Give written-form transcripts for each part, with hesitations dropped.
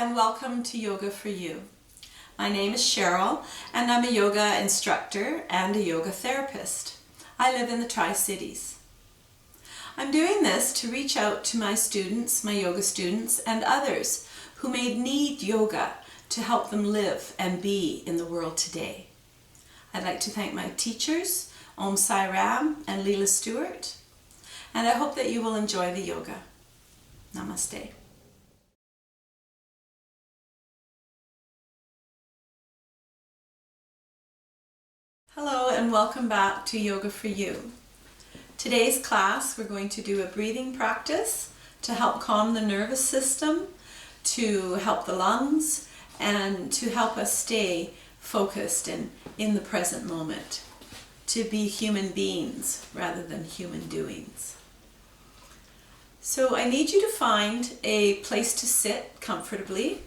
and welcome to Yoga for You. My name is Cheryl and I'm a yoga instructor and a yoga therapist. I live in the Tri-Cities. I'm doing this to reach out to my students, my yoga students, and others who may need yoga to help them live and be in the world today. I'd like to thank my teachers, Om Sai Ram and Leela Stewart, and I hope that you will enjoy the yoga. Namaste. Hello and welcome back to Yoga for You. Today's class we're going to do a breathing practice to help calm the nervous system, to help the lungs, and to help us stay focused and in the present moment, to be human beings rather than human doings. So I need you to find a place to sit comfortably.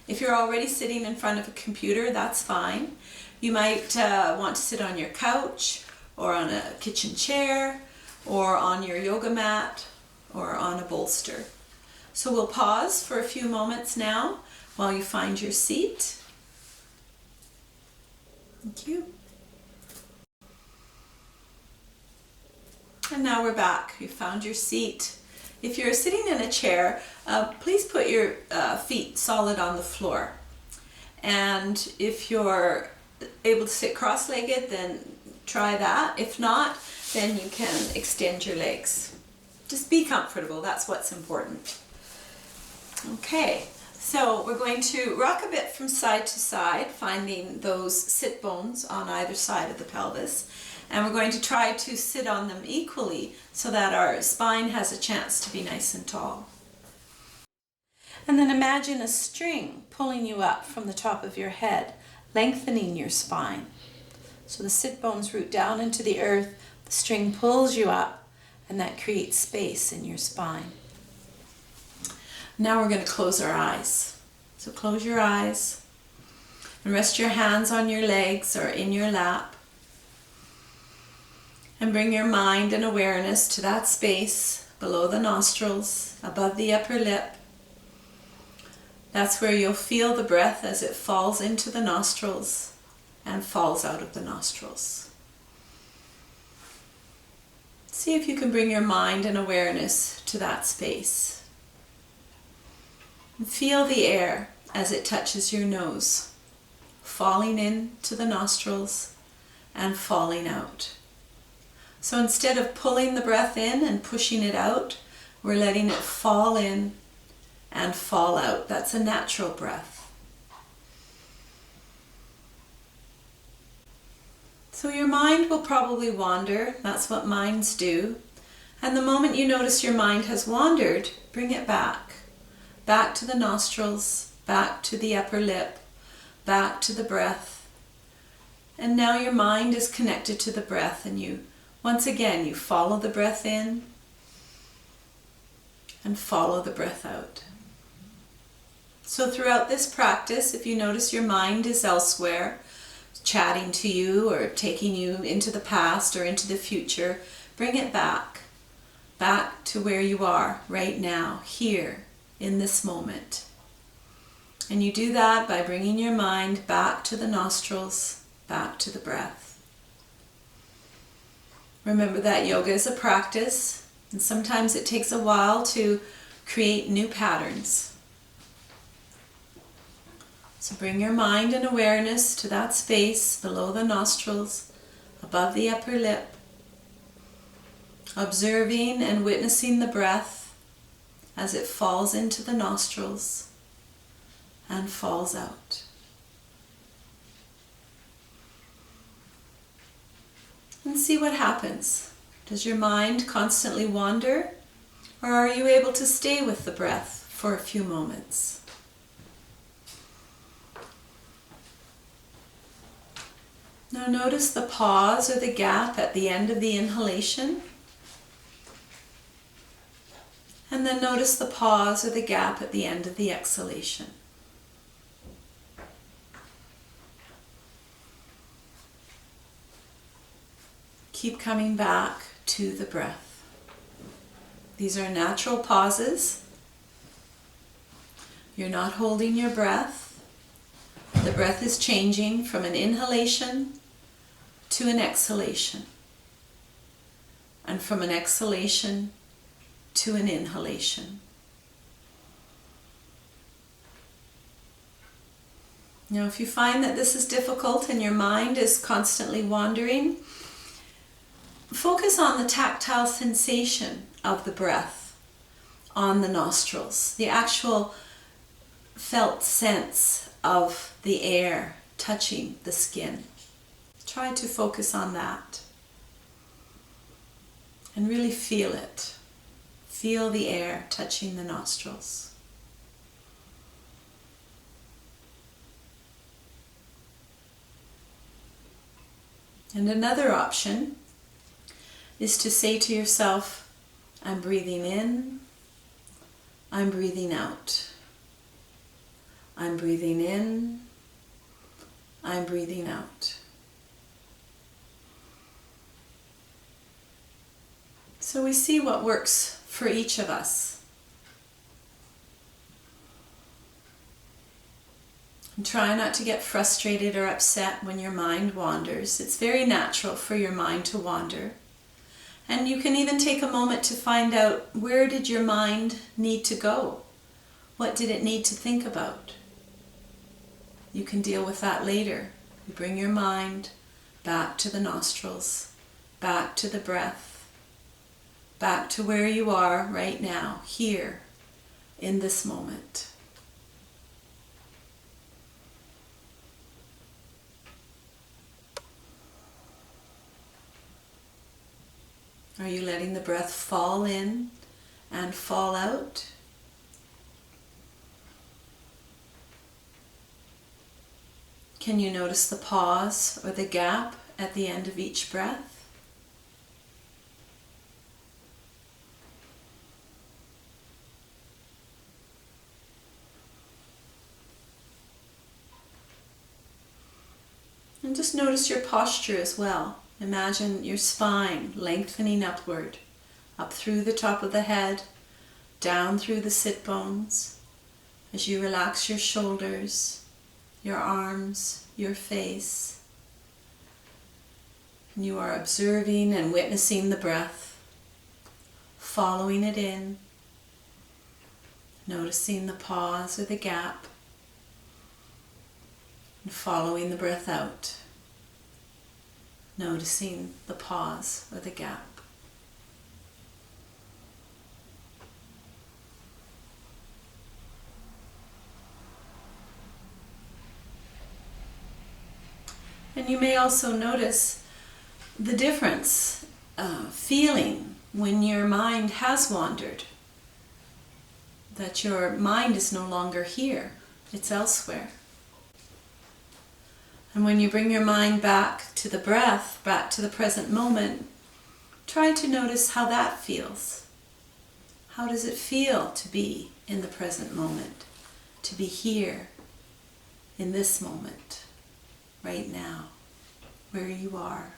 If you're already sitting in front of a computer, that's fine. You might want to sit on your couch or on a kitchen chair or on your yoga mat or on a bolster. So we'll pause for a few moments now while you find your seat. Thank you. And now we're back. You found your seat. If you're sitting in a chair, please put your feet solid on the floor. And if you're able to sit cross-legged, then try that. If not, then you can extend your legs. Just be comfortable, that's what's important. Okay, so we're going to rock a bit from side to side, finding those sit bones on either side of the pelvis. And we're going to try to sit on them equally so that our spine has a chance to be nice and tall. And then imagine a string pulling you up from the top of your head, lengthening your spine. So the sit bones root down into the earth, the string pulls you up, and that creates space in your spine. Now we're going to close our eyes. So close your eyes and rest your hands on your legs or in your lap. And bring your mind and awareness to that space below the nostrils, above the upper lip. That's where you'll feel the breath as it falls into the nostrils and falls out of the nostrils. See if you can bring your mind and awareness to that space. And feel the air as it touches your nose, falling into the nostrils and falling out. So instead of pulling the breath in and pushing it out, we're letting it fall in and fall out. That's a natural breath. So your mind will probably wander. That's what minds do. And the moment you notice your mind has wandered, bring it back. Back to the nostrils, back to the upper lip, back to the breath. And now your mind is connected to the breath, and once again you follow the breath in and follow the breath out. So throughout this practice, if you notice your mind is elsewhere, chatting to you or taking you into the past or into the future, bring it back to where you are right now, here, in this moment. And you do that by bringing your mind back to the nostrils, back to the breath. Remember that yoga is a practice, and sometimes it takes a while to create new patterns. So bring your mind and awareness to that space below the nostrils, above the upper lip, observing and witnessing the breath as it falls into the nostrils and falls out. And see what happens. Does your mind constantly wander, or are you able to stay with the breath for a few moments? Now notice the pause or the gap at the end of the inhalation. And then notice the pause or the gap at the end of the exhalation. Keep coming back to the breath. These are natural pauses. You're not holding your breath. The breath is changing from an inhalation to an exhalation, and from an exhalation to an inhalation. Now, if you find that this is difficult and your mind is constantly wandering, focus on the tactile sensation of the breath on the nostrils, the actual felt sense of the air touching the skin. Try to focus on that and really feel it. Feel the air touching the nostrils. And another option is to say to yourself, I'm breathing in, I'm breathing out. I'm breathing in, I'm breathing out. So we see what works for each of us. And try not to get frustrated or upset when your mind wanders. It's very natural for your mind to wander. And you can even take a moment to find out, where did your mind need to go? What did it need to think about? You can deal with that later. You bring your mind back to the nostrils, back to the breath, back to where you are right now, here, in this moment. Are you letting the breath fall in and fall out? Can you notice the pause or the gap at the end of each breath? And just notice your posture as well. Imagine your spine lengthening upward, up through the top of the head, down through the sit bones, as you relax your shoulders, your arms, your face. And you are observing and witnessing the breath, following it in, noticing the pause or the gap, and following the breath out, noticing the pause or the gap. And you may also notice the difference, feeling when your mind has wandered, that your mind is no longer here, it's elsewhere. And when you bring your mind back to the breath, back to the present moment, try to notice how that feels. How does it feel to be in the present moment, to be here in this moment, right now, where you are?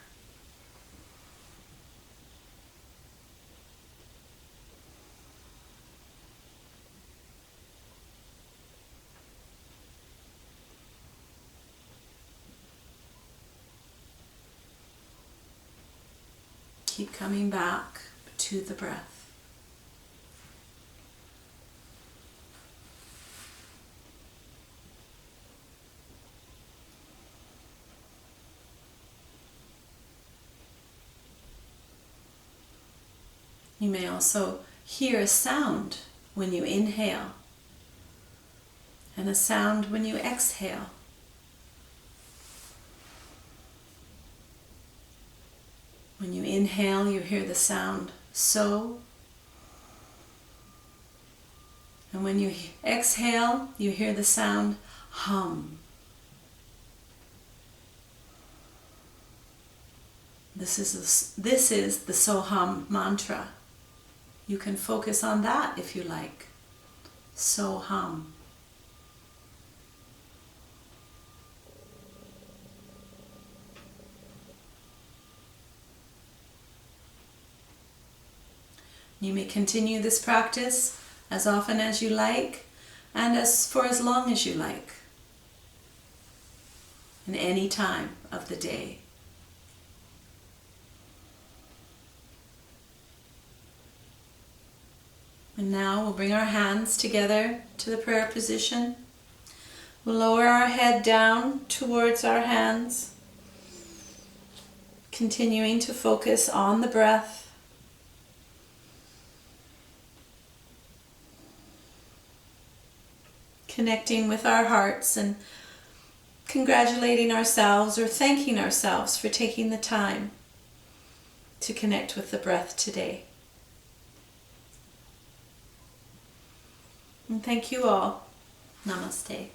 Keep coming back to the breath. You may also hear a sound when you inhale and a sound when you exhale. When you inhale, you hear the sound so. And when you exhale, you hear the sound hum. This is the So-Hum mantra. You can focus on that if you like. So-Hum. You may continue this practice as often as you like, and for as long as you like, in any time of the day. And now we'll bring our hands together to the prayer position. We'll lower our head down towards our hands, continuing to focus on the breath. Connecting with our hearts and congratulating ourselves or thanking ourselves for taking the time to connect with the breath today. And thank you all. Namaste.